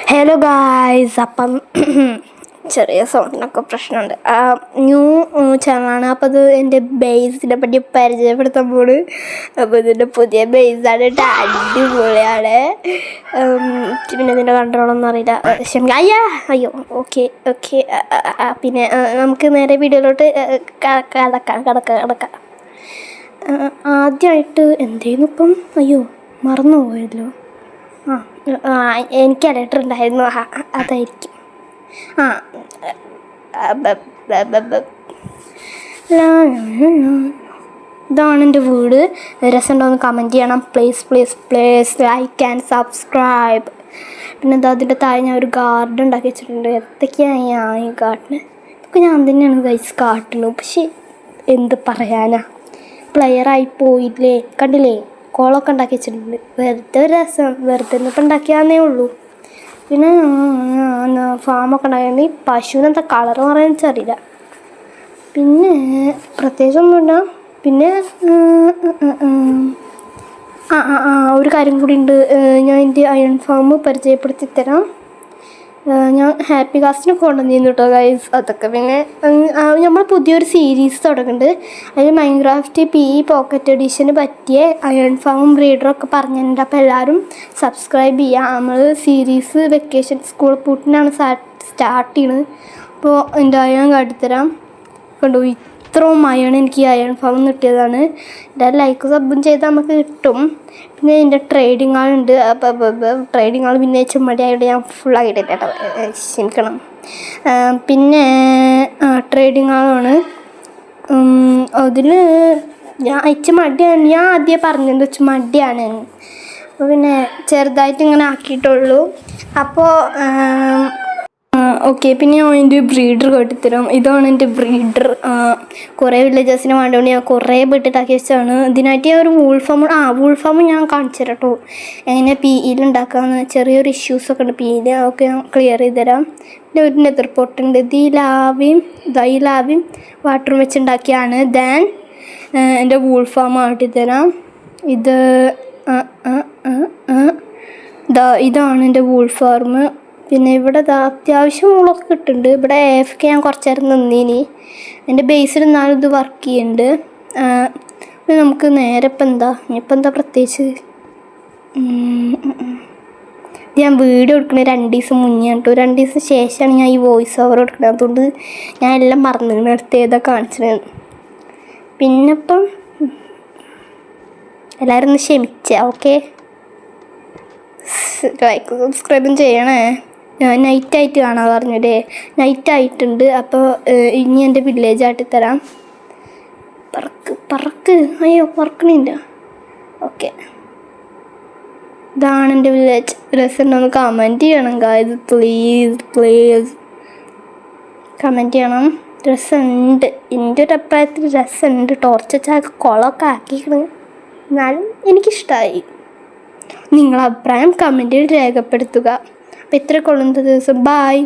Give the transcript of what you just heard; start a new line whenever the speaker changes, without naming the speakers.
Hello guys, അപ്പം ചെറിയ സൗണ്ടിനൊക്കെ പ്രശ്നമുണ്ട്. ന്യൂ ചാനലാണ്. അപ്പോൾ അത് എൻ്റെ ബേസിനെ പറ്റി പരിചയപ്പെടുത്താൻ പോണ്. അപ്പോൾ ഇതിൻ്റെ പുതിയ ബേസാണ് കേട്ടോ, അടിപൊളിയാണ്. പിന്നെ ഇതിൻ്റെ കൺട്രോളൊന്നും അറിയില്ല, അയ്യോ ഓക്കെ. പിന്നെ നമുക്ക് നേരെ വീഡിയോയിലോട്ട് കടക്കാം. ആദ്യമായിട്ട് എന്തേലും ഇപ്പം മറന്നു പോയല്ലോ. എനിക്ക് ലെറ്റർ ഉണ്ടായിരുന്നു, അതായിരിക്കും. ഇതാണ് എൻ്റെ വീട്. രസമുണ്ടോയെന്ന് കമൻറ്റ് ചെയ്യണം പ്ലീസ്. Like and subscribe. പിന്നെ എന്താ, അതിൻ്റെ താഴെ ഞാൻ ഒരു ഗാർഡൻ ഉണ്ടാക്കി വെച്ചിട്ടുണ്ട്. എന്തൊക്കെയാണ് ഈ ഗാർഡന്? ഇതൊക്കെ ഞാൻ തന്നെയാണ് ഗൈസ് കാട്ടുന്നത്. പക്ഷേ എന്ത് പറയാനാ, പ്ലെയറായി പോയില്ലേ. കണ്ടില്ലേ, കോളമൊക്കെ ഉണ്ടാക്കി വെച്ചിട്ടുണ്ട്. വെറുതെ ഒരു രസം, വെറുതെ ഇപ്പം ഉണ്ടാക്കിയാന്നേ ഉള്ളൂ. പിന്നെ ഫാമൊക്കെ ഉണ്ടാക്കി. പശുവിനെന്താ കളർ പറയാൻ വെച്ചറിയില്ല. പിന്നെ പ്രത്യേകിച്ചൊന്നുമില്ല. പിന്നെ ഒരു കാര്യം കൂടി ഉണ്ട്. ഞാൻ എൻ്റെ അയൺ ഫാം പരിചയപ്പെടുത്തി തരാം. ഞാൻ ഹാപ്പി കാസ്റ്റിനൊക്കെ കൊണ്ടുവന്നിരുന്നു കേട്ടോ ഗൈസ്. അതൊക്കെ പിന്നെ നമ്മൾ പുതിയൊരു സീരീസ് തുടങ്ങുന്നുണ്ട്. അതിൽ മൈൻക്രാഫ്റ്റ് PE പോക്കറ്റ് എഡിഷന് പറ്റിയ അയൺ ഫാമും ബ്രീഡറൊക്കെ പറഞ്ഞിട്ടുണ്ട്. അപ്പോൾ എല്ലാവരും സബ്സ്ക്രൈബ് ചെയ്യുക. നമ്മൾ സീരീസ് വെക്കേഷൻ സ്കൂൾ പൂട്ടിനാണ് സ്റ്റാർട്ട് ചെയ്യുന്നത്. അപ്പോൾ എൻ്റെ അയൺ കാട്ടിത്തരാം. കണ്ടു, ഇത്രയും അയൺ എനിക്ക് ഈ അയൺ ഫാമിൽ നിന്ന് കിട്ടിയതാണ്. എല്ലാവരും ലൈക്ക് സബും ചെയ്താൽ നമുക്ക് കിട്ടും. പിന്നെ ഇതിൻ്റെ ട്രേഡിങ് ആളുണ്ട്. അപ്പോൾ ട്രേഡിങ് ആൾ പിന്നെ ചുമടിയായിട്ട് ഞാൻ ഫുള്ളായിട്ടില്ല കേട്ടോ, ക്ഷമിക്കണം. പിന്നെ ട്രേഡിങ് ആളാണ്. അതിൽ ഞാൻ മടിയാണ്. ഞാൻ ആദ്യം പറഞ്ഞത് മടിയാണ്. അപ്പോൾ പിന്നെ ചെറുതായിട്ട് ഇങ്ങനെ ആക്കിയിട്ടുള്ളൂ. അപ്പോൾ ഓക്കെ. പിന്നെ ഞാൻ എൻ്റെ ബ്രീഡർ കാട്ടിത്തരാം. ഇതാണ് എൻ്റെ ബ്രീഡർ. കുറേ വില്ലേജേഴ്സിന് വേണ്ടിയോണ്ട് ഞാൻ കുറേ ബെട്ടിട്ടാക്കി വെച്ചതാണ്. ഇതിനായിട്ട് ഞാൻ ഒരു വൂൾ ഫാം ഞാൻ കാണിച്ചു തരാം കേട്ടോ, എങ്ങനെ PEയിൽ ഉണ്ടാക്കാമെന്ന്. ചെറിയൊരു ഇഷ്യൂസൊക്കെ ഉണ്ട് PEയിൽ, അതൊക്കെ ഞാൻ ക്ലിയർ ചെയ്ത് തരാം. പിന്നെ ഒരു നെതർ പോട്ടുണ്ട്. ഇത് ഈ ലാവിയും വാട്ടറും വെച്ചുണ്ടാക്കിയാണ്. ദെൻ എൻ്റെ വൂൾ ഫാം കാട്ടിത്തരാം. ഇതാണ് എൻ്റെ വൂൾ ഫാം. പിന്നെ ഇവിടെ അത്യാവശ്യം വൂളൊക്കെ കിട്ടുന്നുണ്ട്. ഇവിടെ AFK ഞാൻ കുറച്ച് നേരം നിന്നീനി. എൻ്റെ ബേസിൽ നിന്നാലും ഇത് വർക്ക് ചെയ്യുന്നുണ്ട്. പിന്നെ നമുക്ക് നേരെ ഇനിയിപ്പോൾ എന്താ പ്രത്യേകിച്ച്. ഞാൻ വീഡിയോ എടുക്കുന്നത് 2 ദിവസം മുന്നേ കേട്ടോ. 2 ദിവസം ശേഷമാണ് ഞാൻ ഈ വോയിസ് ഓവർ എടുക്കുന്നത്. അതുകൊണ്ട് ഞാൻ എല്ലാം മറന്നു എടുത്ത് ഏതാ കാണിച്ചത്. പിന്നിപ്പം എല്ലാവരും ഒന്ന് ക്ഷമിച്ചാൽ ഓക്കെ. ലൈക്ക് സബ്സ്ക്രൈബും ചെയ്യണേ. നൈറ്റായിട്ട് കാണാൻ പറഞ്ഞല്ലേ, നൈറ്റായിട്ടുണ്ട്. അപ്പോൾ ഇനി എൻ്റെ വില്ലേജ് ആട്ടിത്തരാം. പറക്ക് പറക്കണില്ല. ഓക്കെ, ഇതാണ് എൻ്റെ വില്ലേജ്. രസമുണ്ടോന്ന് കമൻറ്റ് ചെയ്യണം ഗായ്സ്, പ്ലീസ് കമൻറ്റ് ചെയ്യണം. രസമുണ്ട്, എൻ്റെ ഒരു അഭിപ്രായത്തിൽ രസമുണ്ട്. ടോർച്ച് വെച്ചാൽ കുളമൊക്കെ ആക്കിക്കണ്, എന്നാലും എനിക്കിഷ്ടമായി. നിങ്ങളുടെ അഭിപ്രായം കമൻറ്റിൽ രേഖപ്പെടുത്തുക. അപ്പോൾ ഇത്ര കൊള്ളുന്ന ദിവസം. ബായ്.